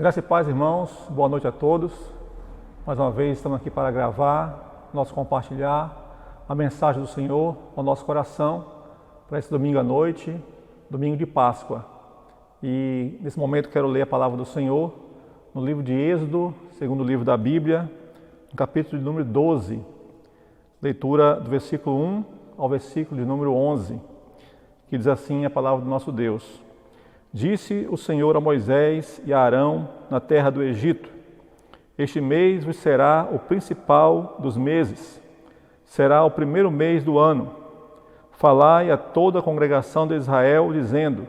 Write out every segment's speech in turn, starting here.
Graça e paz, irmãos, boa noite a todos. Mais uma vez estamos aqui para gravar, compartilhar a mensagem do Senhor ao nosso coração para esse domingo à noite, domingo de Páscoa. E nesse momento quero ler a palavra do Senhor no livro de Êxodo, segundo livro da Bíblia, no capítulo de número 12, leitura do versículo 1 ao versículo de número 11, que diz assim a palavra do nosso Deus. Disse o Senhor a Moisés e a Arão na terra do Egito: Este mês vos será o principal dos meses, será o primeiro mês do ano. Falai a toda a congregação de Israel, dizendo: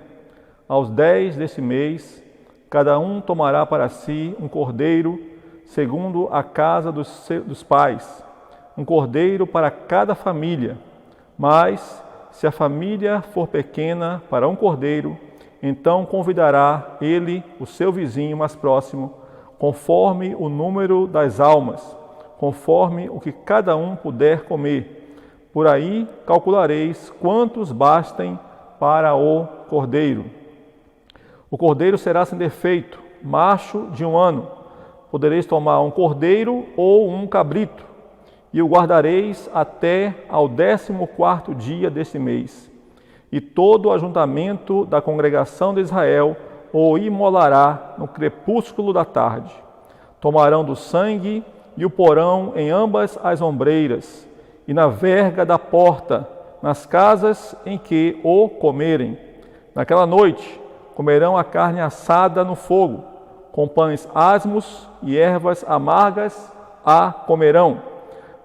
Aos 10 deste mês, cada um tomará para si um cordeiro, segundo a casa dos pais, um cordeiro para cada família. Mas, se a família for pequena para um cordeiro, então convidará ele o seu vizinho mais próximo, conforme o número das almas, conforme o que cada um puder comer. Por aí calculareis quantos bastem para o cordeiro. O cordeiro será sem defeito, macho de 1 ano. Podereis tomar um cordeiro ou um cabrito, e o guardareis até ao 14º dia deste mês. E todo o ajuntamento da congregação de Israel o imolará no crepúsculo da tarde. Tomarão do sangue e o porão em ambas as ombreiras e na verga da porta, nas casas em que o comerem. Naquela noite comerão a carne assada no fogo, com pães asmos e ervas amargas a comerão.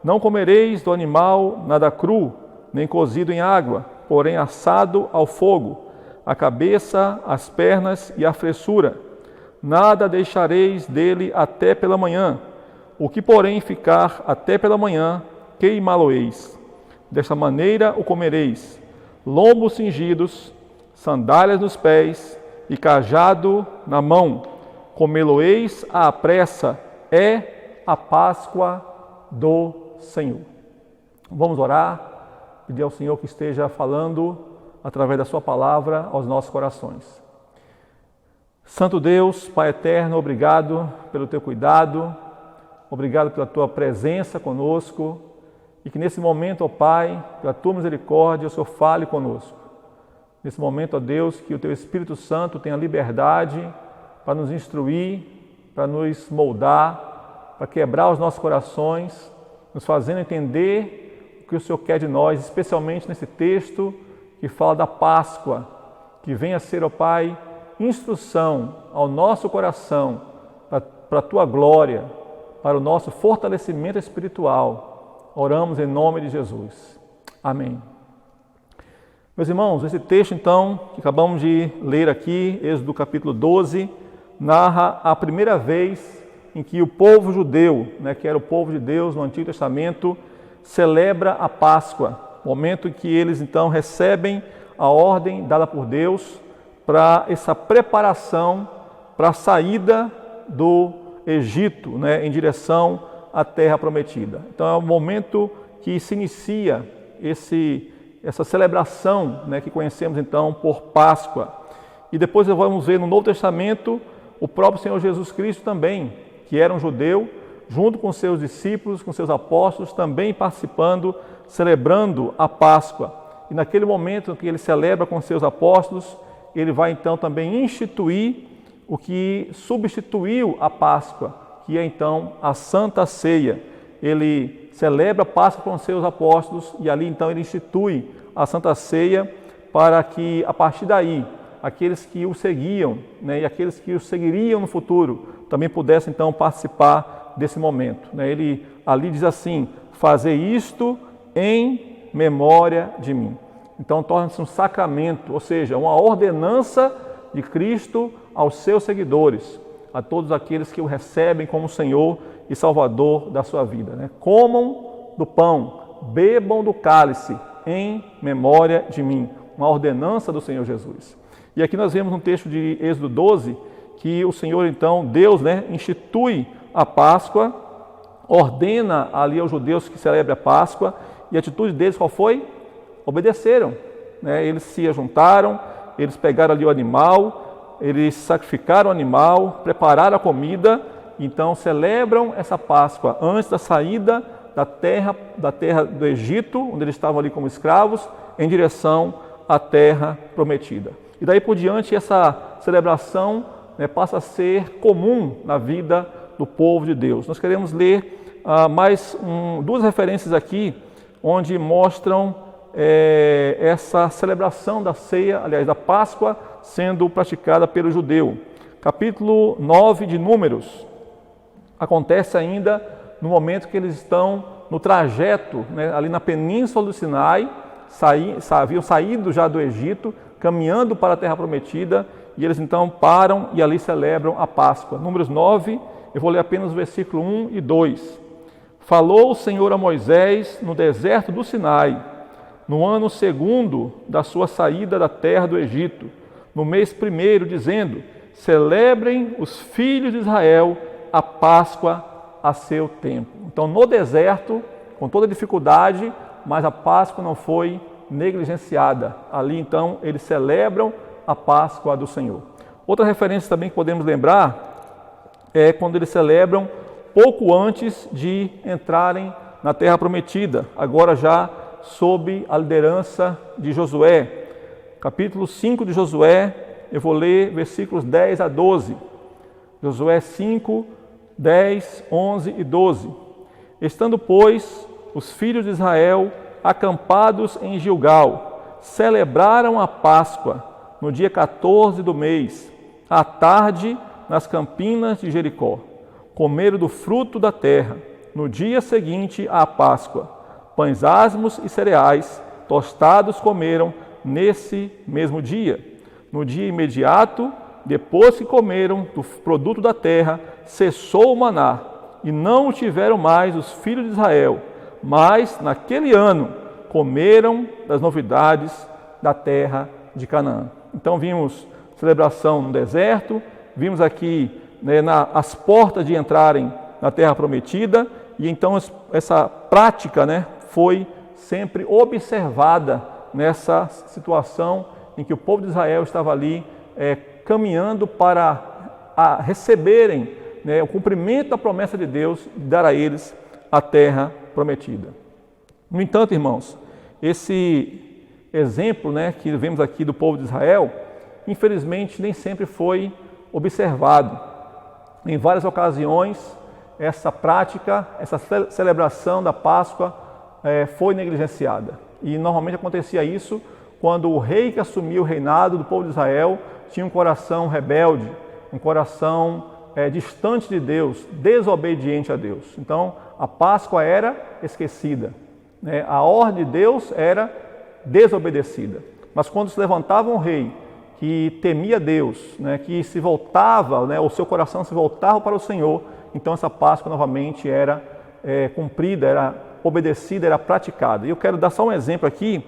Não comereis do animal nada cru, nem cozido em água, porém assado ao fogo, a cabeça, as pernas e a fressura. Nada deixareis dele até pela manhã. O que, porém, ficar até pela manhã, queimá-lo-eis. Desta maneira o comereis: lombos cingidos, sandálias nos pés e cajado na mão. Comê-lo-eis à pressa, é a Páscoa do Senhor. Vamos orar. Pedir ao Senhor que esteja falando através da sua palavra aos nossos corações. Santo Deus, Pai eterno, obrigado pelo teu cuidado, obrigado pela tua presença conosco e que nesse momento, ó Pai, pela tua misericórdia, o Senhor fale conosco. Nesse momento, ó Deus, que o teu Espírito Santo tenha liberdade para nos instruir, para nos moldar, para quebrar os nossos corações, nos fazendo entender o que o Senhor quer de nós, especialmente nesse texto que fala da Páscoa, que venha a ser, ó Pai, instrução ao nosso coração, para a Tua glória, para o nosso fortalecimento espiritual. Oramos em nome de Jesus. Amém. Meus irmãos, esse texto então, que acabamos de ler aqui, Êxodo capítulo 12, narra a primeira vez em que o povo judeu, que era o povo de Deus no Antigo Testamento, celebra a Páscoa, momento em que eles então recebem a ordem dada por Deus para essa preparação para a saída do Egito, em direção à Terra Prometida. Então é o momento que se inicia essa celebração, que conhecemos então por Páscoa. E depois vamos ver no Novo Testamento o próprio Senhor Jesus Cristo também, que era um judeu, junto com seus discípulos, com seus apóstolos, também participando, celebrando a Páscoa. E naquele momento em que ele celebra com seus apóstolos, ele vai então também instituir o que substituiu a Páscoa, que é então a Santa Ceia. Ele celebra a Páscoa com seus apóstolos e ali então ele institui a Santa Ceia para que, a partir daí, aqueles que o seguiam, e aqueles que o seguiriam no futuro, também pudessem então participar desse momento. Ele ali diz assim: fazer isto em memória de mim. Então torna-se um sacramento, ou seja, uma ordenança de Cristo aos seus seguidores, a todos aqueles que o recebem como Senhor e Salvador da sua vida. Comam do pão, bebam do cálice em memória de mim. Uma ordenança do Senhor Jesus. E aqui nós vemos um texto de Êxodo 12, que o Senhor então, Deus, institui a Páscoa, ordena ali aos judeus que celebrem a Páscoa, e a atitude deles qual foi? Obedeceram. Eles se ajuntaram, eles pegaram ali o animal, eles sacrificaram o animal, prepararam a comida, então celebram essa Páscoa antes da saída da terra do Egito, onde eles estavam ali como escravos, em direção à terra prometida. E daí por diante essa celebração passa a ser comum na vida do povo de Deus. Nós queremos ler duas referências aqui, onde mostram essa celebração da ceia, aliás, da Páscoa, sendo praticada pelo judeu. Capítulo 9 de Números, acontece ainda no momento que eles estão no trajeto, ali na península do Sinai, haviam saído já do Egito, caminhando para a terra prometida, e eles então param e ali celebram a Páscoa. Números 9, eu vou ler apenas o versículo 1 e 2. Falou o Senhor a Moisés no deserto do Sinai, no ano 2º da sua saída da terra do Egito, no mês 1º, dizendo: celebrem os filhos de Israel a Páscoa a seu tempo. Então, no deserto, com toda dificuldade, mas a Páscoa não foi negligenciada. Ali, então, eles celebram a Páscoa do Senhor. Outra referência também que podemos lembrar é quando eles celebram pouco antes de entrarem na Terra Prometida, agora já sob a liderança de Josué. Capítulo 5 de Josué, eu vou ler versículos 10 a 12. Josué 5, 10, 11 e 12. Estando, pois, os filhos de Israel acampados em Gilgal, celebraram a Páscoa no dia 14 do mês, à tarde, nas campinas de Jericó. Comeram do fruto da terra, no dia seguinte à Páscoa. Pães asmos e cereais tostados comeram nesse mesmo dia. No dia imediato, depois que comeram do produto da terra, cessou o maná, e não o tiveram mais os filhos de Israel, mas naquele ano comeram das novidades da terra de Canaã. Então vimos celebração no deserto, vimos aqui as portas de entrarem na terra prometida, e então essa prática foi sempre observada nessa situação em que o povo de Israel estava ali caminhando para receberem o cumprimento da promessa de Deus de dar a eles a terra prometida. No entanto, irmãos, esse exemplo que vemos aqui do povo de Israel, infelizmente nem sempre foi observado. Em várias ocasiões, essa prática, essa celebração da Páscoa foi negligenciada. E normalmente acontecia isso quando o rei que assumia o reinado do povo de Israel tinha um coração rebelde, um coração distante de Deus, desobediente a Deus. Então, a Páscoa era esquecida, a ordem de Deus era desobedecida. Mas quando se levantava um rei que temia Deus, que se voltava, o seu coração se voltava para o Senhor, então essa Páscoa novamente era cumprida, era obedecida, era praticada. E eu quero dar só um exemplo aqui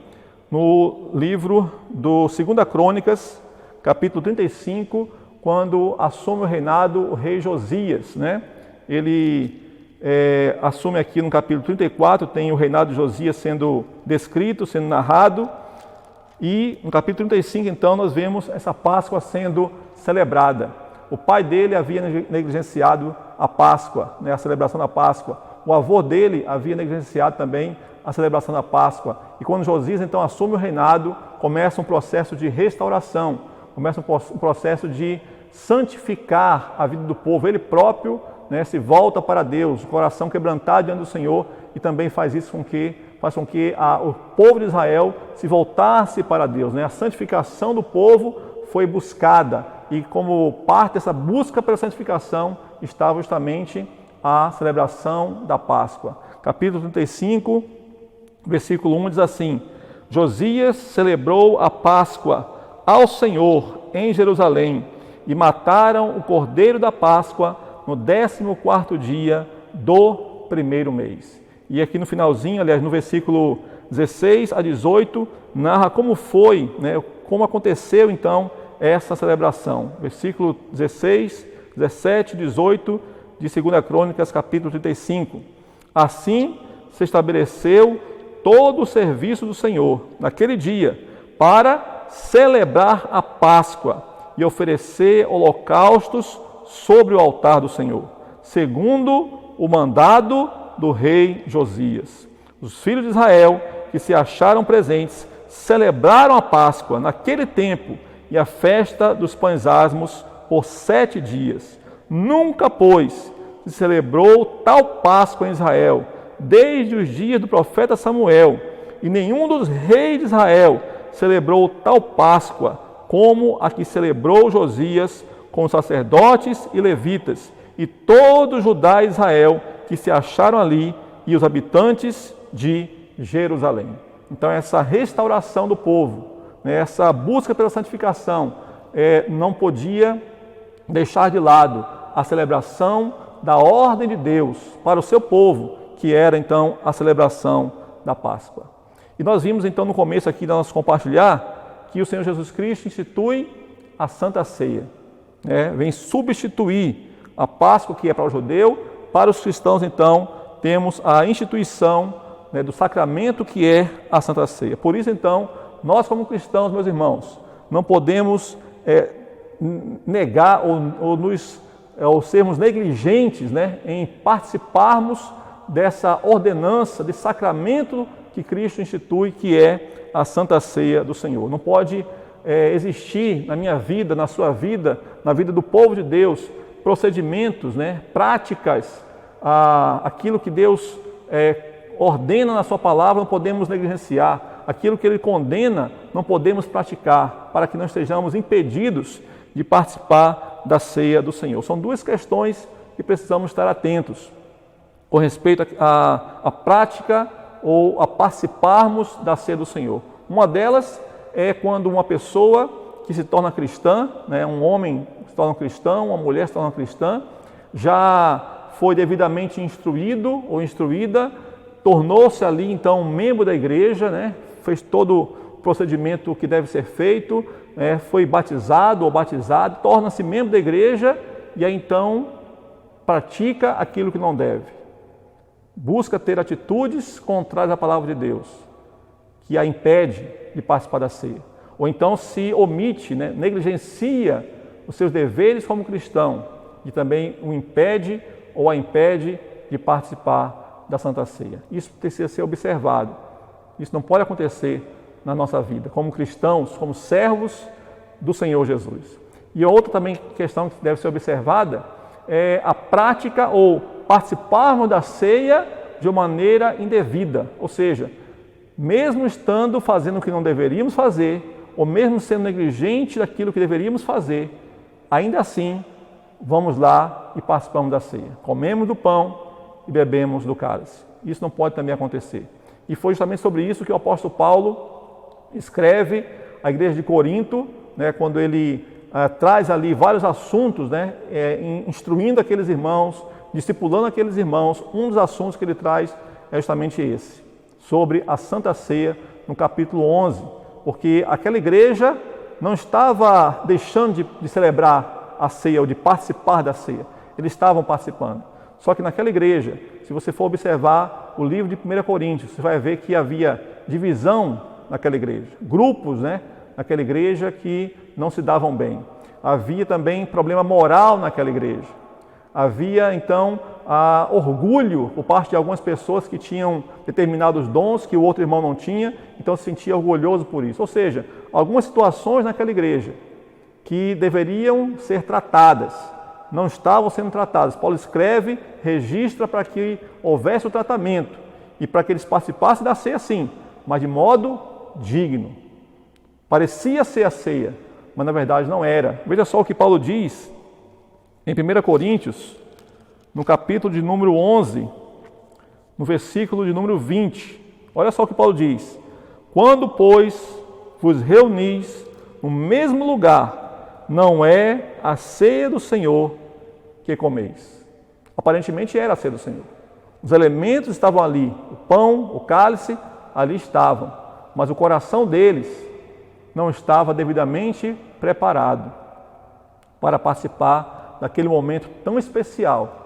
no livro do 2 Crônicas, capítulo 35, quando assume o reinado o rei Josias. Ele assume aqui no capítulo 34, tem o reinado de Josias sendo descrito, sendo narrado, e no capítulo 35, então, nós vemos essa Páscoa sendo celebrada. O pai dele havia negligenciado a Páscoa, a celebração da Páscoa. O avô dele havia negligenciado também a celebração da Páscoa. E quando Josias, então, assume o reinado, começa um processo de restauração, começa um processo de santificar a vida do povo. Ele próprio se volta para Deus, o coração quebrantado diante do Senhor, e também faz com que o povo de Israel se voltasse para Deus. A santificação do povo foi buscada, e como parte dessa busca pela santificação estava justamente a celebração da Páscoa. Capítulo 35, versículo 1 diz assim: Josias celebrou a Páscoa ao Senhor em Jerusalém, e mataram o cordeiro da Páscoa no 14º dia do primeiro mês. E aqui no finalzinho, aliás, no versículo 16 a 18, narra como foi, como aconteceu então essa celebração. Versículo 16, 17 e 18 de 2 Crônicas, capítulo 35. Assim se estabeleceu todo o serviço do Senhor naquele dia para celebrar a Páscoa e oferecer holocaustos sobre o altar do Senhor, segundo o mandado do rei Josias. Os filhos de Israel que se acharam presentes celebraram a Páscoa naquele tempo e a festa dos pães asmos por 7 dias. Nunca, pois, se celebrou tal Páscoa em Israel, desde os dias do profeta Samuel, e nenhum dos reis de Israel celebrou tal Páscoa como a que celebrou Josias com os sacerdotes e levitas, e todo Judá e Israel que se acharam ali, e os habitantes de Jerusalém. Então, essa restauração do povo, essa busca pela santificação, não podia deixar de lado a celebração da ordem de Deus para o seu povo, que era então a celebração da Páscoa. E nós vimos então no começo aqui do nosso compartilhar que o Senhor Jesus Cristo institui a Santa Ceia, vem substituir a Páscoa, que é para o judeu. Para os cristãos então temos a instituição do sacramento, que é a Santa Ceia. Por isso então nós, como cristãos, meus irmãos, não podemos negar ou sermos negligentes em participarmos dessa ordenança, de sacramento que Cristo institui, que é a Santa Ceia do Senhor. Não pode existir na minha vida, na sua vida, na vida do povo de Deus, procedimentos, práticas, aquilo que Deus ordena na sua palavra, não podemos negligenciar. Aquilo que Ele condena, não podemos praticar, para que não estejamos impedidos de participar da ceia do Senhor. São duas questões que precisamos estar atentos com respeito à prática ou a participarmos da ceia do Senhor. Uma delas é quando uma pessoa que se torna cristã, um homem se torna cristão, uma mulher se torna cristã, já foi devidamente instruído ou instruída, tornou-se ali então um membro da igreja, fez todo o procedimento que deve ser feito, foi batizado ou batizado, torna-se membro da igreja e aí então pratica aquilo que não deve. Busca ter atitudes contrárias à palavra de Deus, que a impede de participar da ceia. Ou então se omite, negligencia os seus deveres como cristão e também o impede ou a impede de participar da Santa Ceia. Isso precisa ser observado. Isso não pode acontecer na nossa vida, como cristãos, como servos do Senhor Jesus. E outra também questão que deve ser observada é a prática ou participarmos da ceia de uma maneira indevida, ou seja, mesmo estando fazendo o que não deveríamos fazer, ou mesmo sendo negligente daquilo que deveríamos fazer, ainda assim vamos lá e participamos da ceia. Comemos do pão e bebemos do cálice. Isso não pode também acontecer. E foi justamente sobre isso que o apóstolo Paulo escreve à igreja de Corinto, quando ele traz ali vários assuntos, instruindo aqueles irmãos, discipulando aqueles irmãos. Um dos assuntos que ele traz é justamente esse, sobre a Santa Ceia, no capítulo 11, porque aquela igreja não estava deixando de celebrar a ceia ou de participar da ceia, eles estavam participando. Só que naquela igreja, se você for observar o livro de 1 Coríntios, você vai ver que havia divisão naquela igreja, grupos naquela igreja que não se davam bem. Havia também problema moral naquela igreja. Havia então orgulho por parte de algumas pessoas que tinham determinados dons que o outro irmão não tinha, então se sentia orgulhoso por isso. Ou seja, algumas situações naquela igreja que deveriam ser tratadas, não estavam sendo tratadas. Paulo escreve, registra para que houvesse o tratamento e para que eles participassem da ceia sim, mas de modo digno. Parecia ser a ceia, mas na verdade não era. Veja só o que Paulo diz em 1 Coríntios, no capítulo de número 11, no versículo de número 20. Olha só o que Paulo diz: quando, pois, vos reunis no mesmo lugar, não é a ceia do Senhor que comeis. Aparentemente era a ceia do Senhor. Os elementos estavam ali, o pão, o cálice, ali estavam, mas o coração deles não estava devidamente preparado para participar daquele momento tão especial,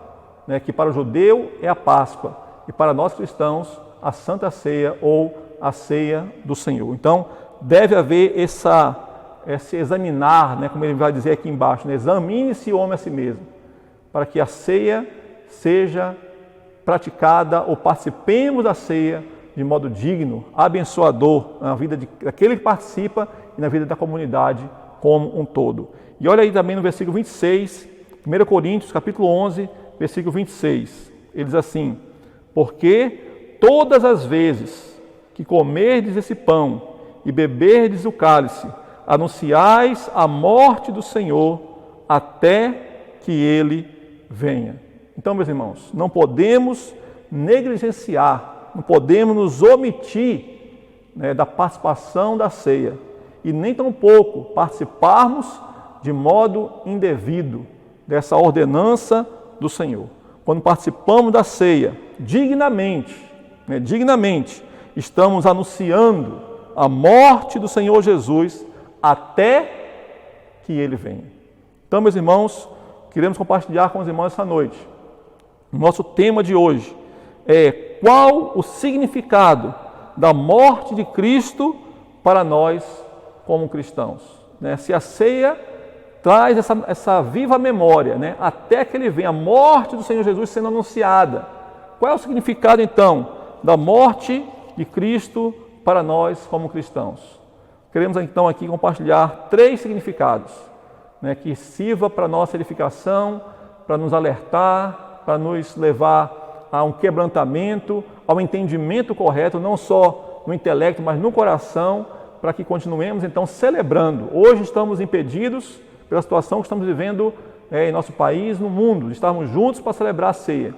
que para o judeu é a Páscoa e para nós cristãos a Santa Ceia ou a Ceia do Senhor. Então deve haver se examinar, né, como ele vai dizer aqui embaixo, né, examine-se o homem a si mesmo, para que a ceia seja praticada ou participemos da ceia de modo digno, abençoador na vida daquele que participa e na vida da comunidade como um todo. E olha aí também no versículo 26, 1 Coríntios, capítulo 11, versículo 26. Ele diz assim: porque todas as vezes que comerdes esse pão e beberdes o cálice, anunciais a morte do Senhor até que Ele venha. Então, meus irmãos, não podemos negligenciar, não podemos nos omitir, né, da participação da ceia e nem tampouco participarmos de modo indevido dessa ordenança do Senhor. Quando participamos da ceia dignamente, né, estamos anunciando a morte do Senhor Jesus até que Ele venha. Então, meus irmãos, queremos compartilhar com os irmãos essa noite. O nosso tema de hoje é: qual o significado da morte de Cristo para nós como cristãos? Né? Se a ceia traz essa viva memória, né, até que Ele venha, a morte do Senhor Jesus sendo anunciada. Qual é o significado, então, da morte de Cristo para nós como cristãos? Queremos, então, aqui compartilhar 3 significados, né, que sirva para nossa edificação, para nos alertar, para nos levar a um quebrantamento, ao entendimento correto, não só no intelecto, mas no coração, para que continuemos, então, celebrando. Hoje estamos impedidos pela situação que estamos vivendo em nosso país, no mundo, de estarmos juntos para celebrar a ceia.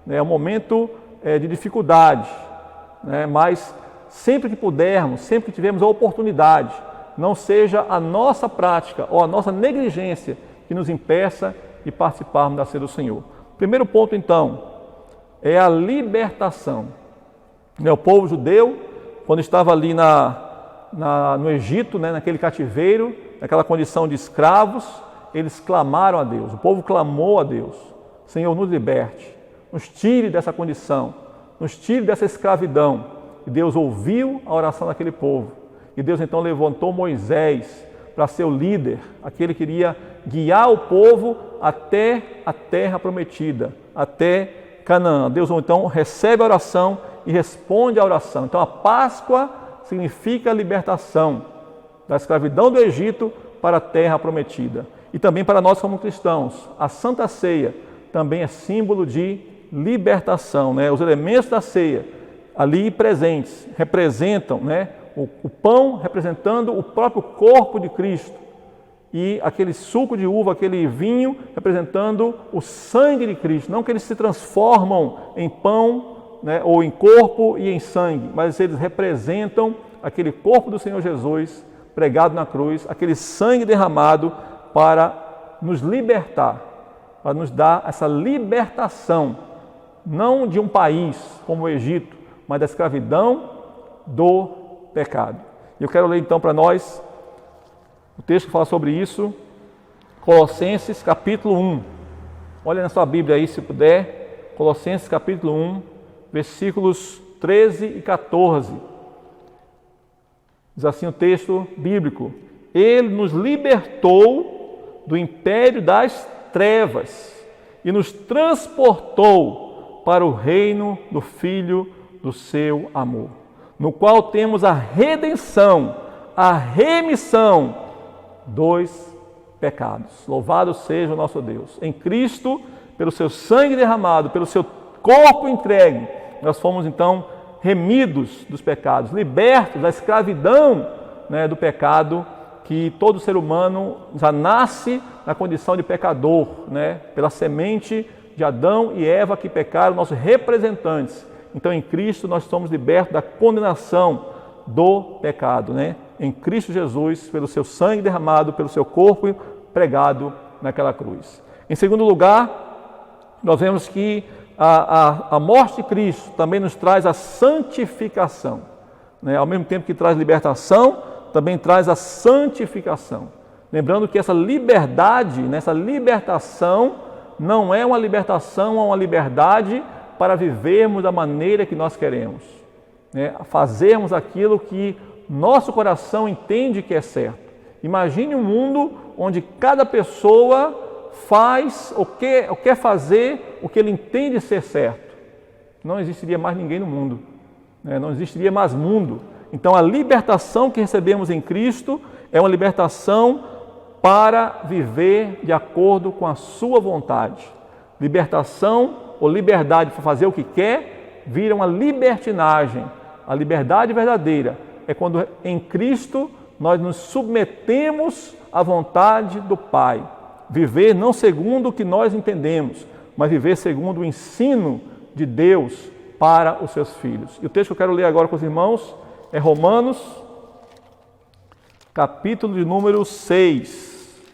É um momento de dificuldade, né? Mas sempre que pudermos, sempre que tivermos a oportunidade, não seja a nossa prática ou a nossa negligência que nos impeça de participarmos da ceia do Senhor. Primeiro ponto, então, é a libertação. O povo judeu, quando estava ali no Egito, né, naquele cativeiro, naquela condição de escravos, eles clamaram a Deus. O povo clamou a Deus: Senhor, nos liberte, nos tire dessa condição, nos tire dessa escravidão. E Deus ouviu a oração daquele povo. E Deus então levantou Moisés para ser o líder, aquele que iria guiar o povo até a terra prometida, até Canaã. Deus então recebe a oração e responde à oração. Então a Páscoa significa a libertação da escravidão do Egito para a terra prometida. E também para nós como cristãos, a Santa Ceia também é símbolo de libertação, né? Os elementos da ceia ali presentes representam, né, o pão representando o próprio corpo de Cristo e aquele suco de uva, aquele vinho representando o sangue de Cristo. Não que eles se transformam em pão, né, ou em corpo e em sangue, mas eles representam aquele corpo do Senhor Jesus pregado na cruz, aquele sangue derramado para nos libertar, para nos dar essa libertação, não de um país como o Egito, mas da escravidão do pecado. E eu quero ler então para nós o texto que fala sobre isso, Colossenses capítulo 1. Olha na sua Bíblia aí, se puder, Colossenses capítulo 1, versículos 13 e 14. Diz assim o texto bíblico: Ele nos libertou do império das trevas e nos transportou para o reino do Filho do seu amor, no qual temos a redenção, a remissão dos pecados. Louvado seja o nosso Deus. Em Cristo, pelo seu sangue derramado, pelo seu corpo entregue, nós fomos então remidos dos pecados, libertos da escravidão, né, do pecado, que todo ser humano já nasce na condição de pecador, né, pela semente de Adão e Eva que pecaram, nossos representantes. Então em Cristo nós somos libertos da condenação do pecado, né? Em Cristo Jesus, pelo seu sangue derramado, pelo seu corpo pregado naquela cruz. Em segundo lugar, nós vemos que a morte de Cristo também nos traz a santificação, né? Ao mesmo tempo que traz libertação, também traz a santificação. Lembrando que essa liberdade, nessa libertação, não é uma libertação, é uma liberdade para vivermos da maneira que nós queremos, né? Fazermos aquilo que nosso coração entende que é certo. Imagine um mundo onde cada pessoa faz ou quer fazer o que ele entende ser certo. Não existiria mais ninguém no mundo, né? Não existiria mais mundo. Então a libertação que recebemos em Cristo é uma libertação para viver de acordo com a sua vontade. Libertação ou liberdade para fazer o que quer vira uma libertinagem. A liberdade verdadeira é quando em Cristo nós nos submetemos à vontade do Pai. Viver não segundo o que nós entendemos, mas viver segundo o ensino de Deus para os seus filhos. E o texto que eu quero ler agora com os irmãos é Romanos, capítulo de número 6.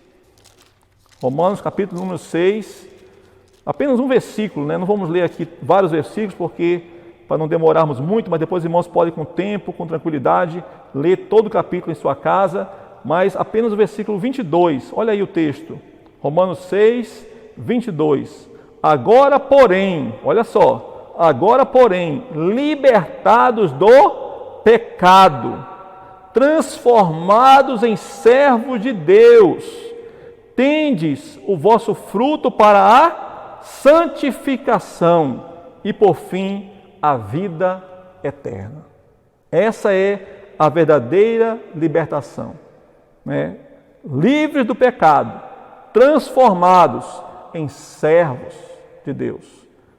Romanos, capítulo número 6. Apenas um versículo, né? Não vamos ler aqui vários versículos, porque para não demorarmos muito, mas depois os irmãos podem com tempo, com tranquilidade, ler todo o capítulo em sua casa, mas apenas o versículo 22. Olha aí o texto. Romanos 6, 22. Agora, porém, olha só, agora, porém, libertados do pecado, transformados em servos de Deus, tendes o vosso fruto para a santificação e, por fim, a vida eterna. Essa é a verdadeira libertação, né? Livres do pecado, transformados em servos de Deus.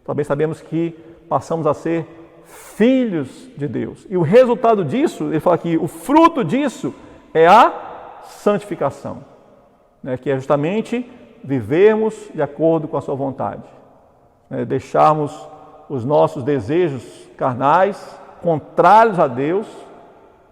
Também sabemos que passamos a ser filhos de Deus. E o resultado disso, ele fala aqui, o fruto disso é a santificação, né? Que é justamente vivermos de acordo com a sua vontade, né? Deixarmos os nossos desejos carnais contrários a Deus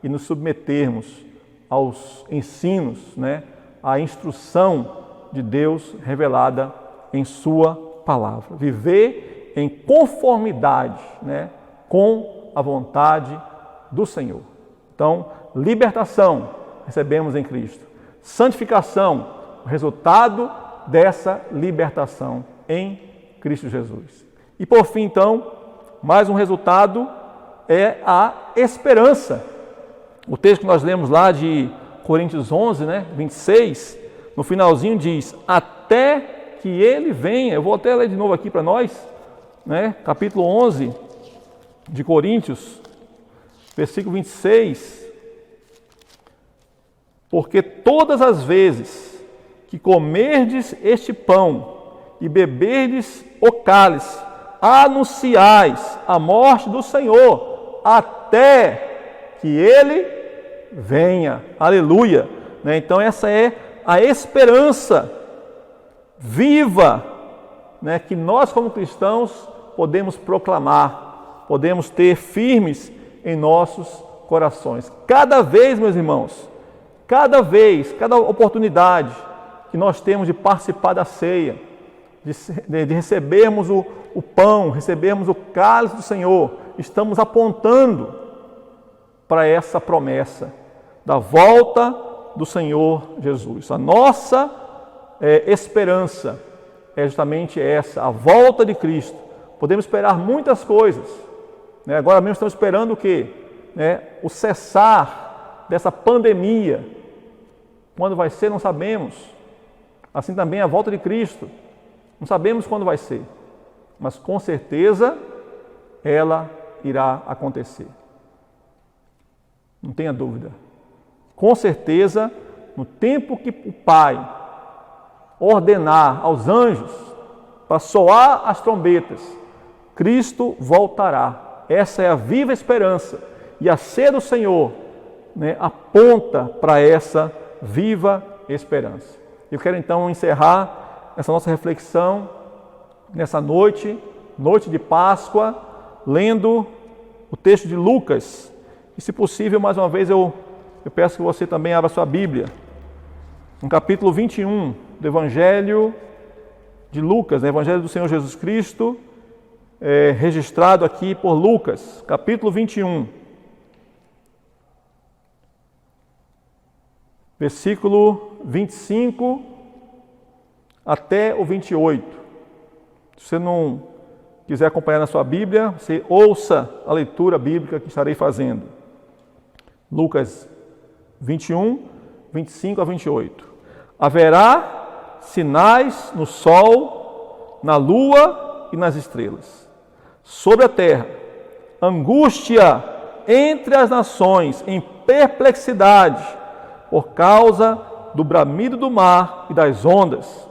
e nos submetermos aos ensinos, né? À instrução de Deus revelada em sua palavra. Viver em conformidade, né? Com a vontade do Senhor. Então, libertação recebemos em Cristo. Santificação, o resultado dessa libertação em Cristo Jesus. E por fim, então, mais um resultado é a esperança. O texto que nós lemos lá de Coríntios 11, né, 26, no finalzinho diz, até que ele venha. Eu vou até ler de novo aqui para nós, né, capítulo 11 de Coríntios, versículo 26. Porque todas as vezes que comerdes este pão e beberdes o cálice, anunciais a morte do Senhor, até que Ele venha. Aleluia! Né? Então essa é a esperança viva, né, que nós como cristãos podemos proclamar, podemos ter firmes em nossos corações. Cada vez, meus irmãos, cada oportunidade que nós temos de participar da ceia, de recebermos o pão, recebermos o cálice do Senhor, estamos apontando para essa promessa da volta do Senhor Jesus. A nossa esperança é justamente essa, a volta de Cristo. Podemos esperar muitas coisas, né? Agora mesmo estamos esperando o quê? O cessar dessa pandemia. Quando vai ser, não sabemos. Assim também a volta de Cristo. Não sabemos quando vai ser, mas com certeza ela irá acontecer. Não tenha dúvida. Com certeza, no tempo que o Pai ordenar aos anjos para soar as trombetas, Cristo voltará. Essa é a viva esperança. E a ceia do Senhor, né, aponta para essa viva esperança. Eu quero então encerrar essa nossa reflexão nessa noite de Páscoa, lendo o texto de Lucas. E se possível, mais uma vez, eu peço que você também abra sua Bíblia. No capítulo 21 do Evangelho de Lucas, né? Evangelho do Senhor Jesus Cristo, registrado aqui por Lucas, capítulo 21. Versículo 25 até o 28. Se você não quiser acompanhar na sua Bíblia, você ouça a leitura bíblica que estarei fazendo. Lucas 21, 25 a 28. Haverá sinais no sol, na lua e nas estrelas. Sobre a terra, angústia entre as nações, em perplexidade, por causa do bramido do mar e das ondas.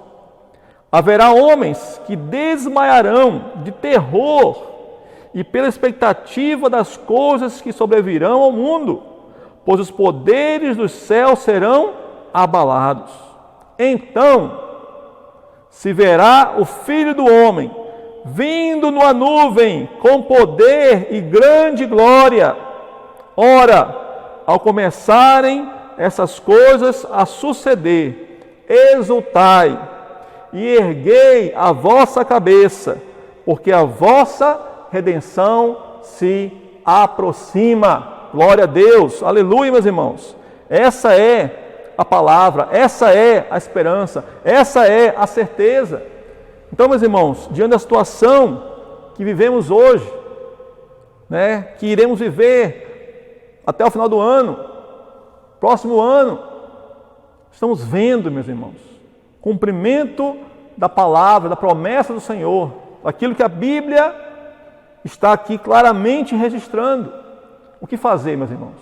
Haverá homens que desmaiarão de terror e pela expectativa das coisas que sobrevirão ao mundo, pois os poderes dos céus serão abalados. Então se verá o Filho do Homem vindo numa nuvem com poder e grande glória. Ora, ao começarem essas coisas a suceder, exultai e erguei a vossa cabeça, porque a vossa redenção se aproxima. Glória a Deus, aleluia, meus irmãos. Essa é a palavra, essa é a esperança, essa é a certeza. Então, meus irmãos, diante da situação que vivemos hoje, que iremos viver até o final do ano, próximo ano, estamos vendo, meus irmãos, cumprimento da palavra, da promessa do Senhor, aquilo que a Bíblia está aqui claramente registrando. O que fazer, meus irmãos?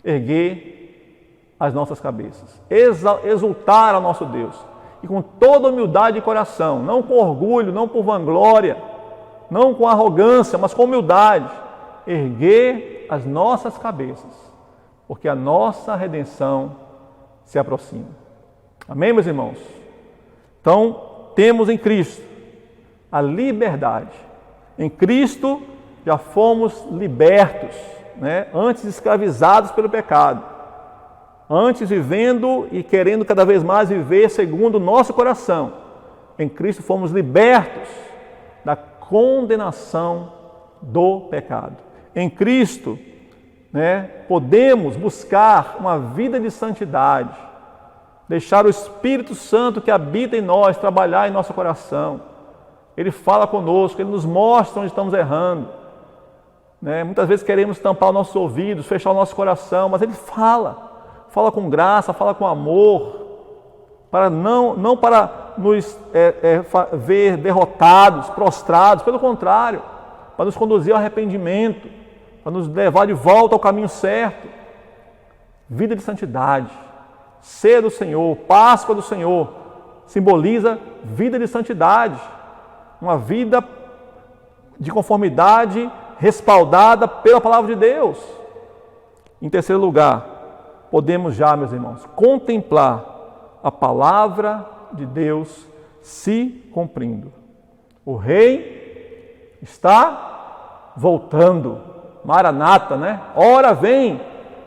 Erguer as nossas cabeças, exultar ao nosso Deus, e com toda humildade de coração, não com orgulho, não por vanglória, não com arrogância, mas com humildade, erguer as nossas cabeças, porque a nossa redenção se aproxima. Amém, meus irmãos? Então, temos em Cristo a liberdade. Em Cristo já fomos libertos, antes escravizados pelo pecado, antes vivendo e querendo cada vez mais viver segundo o nosso coração. Em Cristo fomos libertos da condenação do pecado. Em Cristo, podemos buscar uma vida de santidade, deixar o Espírito Santo que habita em nós trabalhar em nosso coração. Ele fala conosco, Ele nos mostra onde estamos errando. Muitas vezes queremos tampar os nossos ouvidos, fechar o nosso coração, mas Ele fala com graça, fala com amor, para não para nos ver derrotados, prostrados, pelo contrário, para nos conduzir ao arrependimento, para nos levar de volta ao caminho certo. Vida de santidade, ser do Senhor, Páscoa do Senhor, simboliza vida de santidade, uma vida de conformidade respaldada pela palavra de Deus. Em terceiro lugar, podemos já, meus irmãos, contemplar a palavra de Deus se cumprindo. O Rei está voltando. Maranata, Ora vem,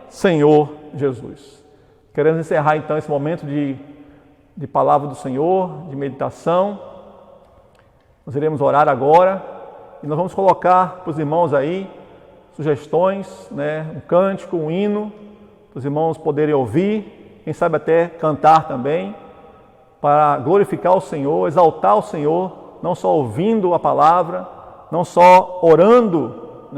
Senhor Jesus. Queremos encerrar então esse momento de palavra do Senhor, de meditação. Nós iremos orar agora e nós vamos colocar para os irmãos aí sugestões, um cântico, um hino, para os irmãos poderem ouvir, quem sabe até cantar também, para glorificar o Senhor, exaltar o Senhor, não só ouvindo a palavra, não só orando,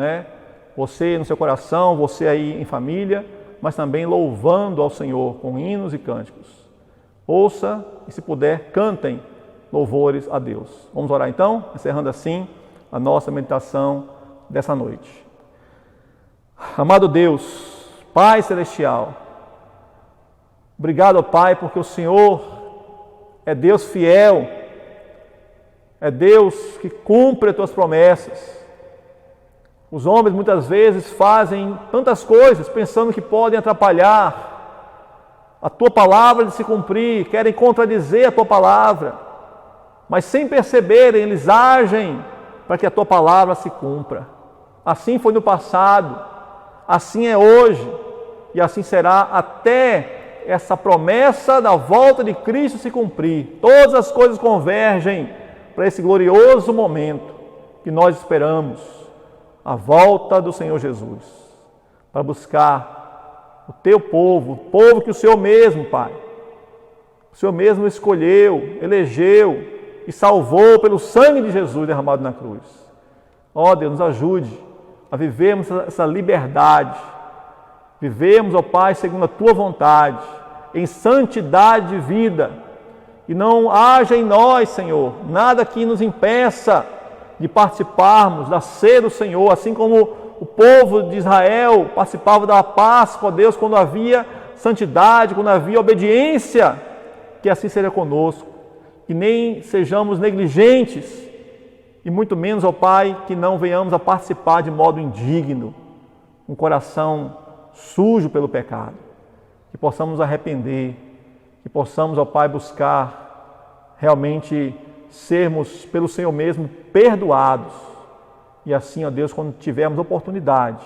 você no seu coração, você aí em família, mas também louvando ao Senhor com hinos e cânticos. Ouça e, se puder, cantem louvores a Deus. Vamos orar então, encerrando assim a nossa meditação dessa noite. Amado Deus, Pai Celestial, obrigado, Pai, porque o Senhor é Deus fiel, é Deus que cumpre as Tuas promessas. Os homens muitas vezes fazem tantas coisas pensando que podem atrapalhar a Tua palavra de se cumprir, querem contradizer a Tua palavra, mas sem perceberem, eles agem para que a Tua palavra se cumpra. Assim foi no passado, assim é hoje e assim será até essa promessa da volta de Cristo se cumprir. Todas as coisas convergem para esse glorioso momento que nós esperamos, a volta do Senhor Jesus, para buscar o Teu povo, o povo que o Senhor mesmo, Pai, o Senhor mesmo escolheu, elegeu e salvou pelo sangue de Jesus derramado na cruz. Ó Deus, nos ajude a vivermos essa liberdade, vivemos, ó Pai, segundo a Tua vontade, em santidade de vida. E não haja em nós, Senhor, nada que nos impeça de participarmos da ceia do Senhor, assim como o povo de Israel participava da Páscoa, Deus, quando havia santidade, quando havia obediência, que assim seja conosco. Que nem sejamos negligentes e muito menos, ó Pai, que não venhamos a participar de modo indigno, com o coração sujo pelo pecado. Que possamos nos arrepender, que possamos, ó Pai, buscar realmente sermos pelo Senhor mesmo perdoados. E assim, ó Deus, quando tivermos oportunidade,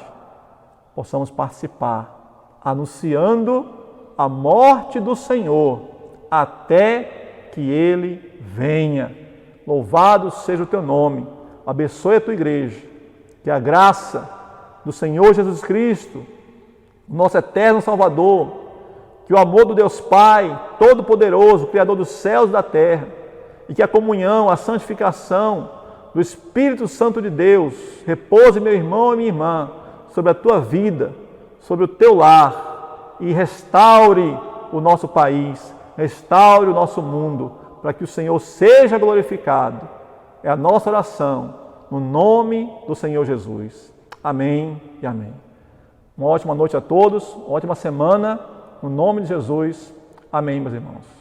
possamos participar, anunciando a morte do Senhor até que Ele venha. Louvado seja o Teu nome, abençoe a Tua igreja, que a graça do Senhor Jesus Cristo, nosso eterno Salvador, que o amor do Deus Pai, Todo-Poderoso, Criador dos céus e da terra, e que a comunhão, a santificação do Espírito Santo de Deus repouse, meu irmão e minha irmã, sobre a tua vida, sobre o teu lar, e restaure o nosso país, restaure o nosso mundo, para que o Senhor seja glorificado. É a nossa oração, no nome do Senhor Jesus. Amém e amém. Uma ótima noite a todos, uma ótima semana, no nome de Jesus. Amém, meus irmãos.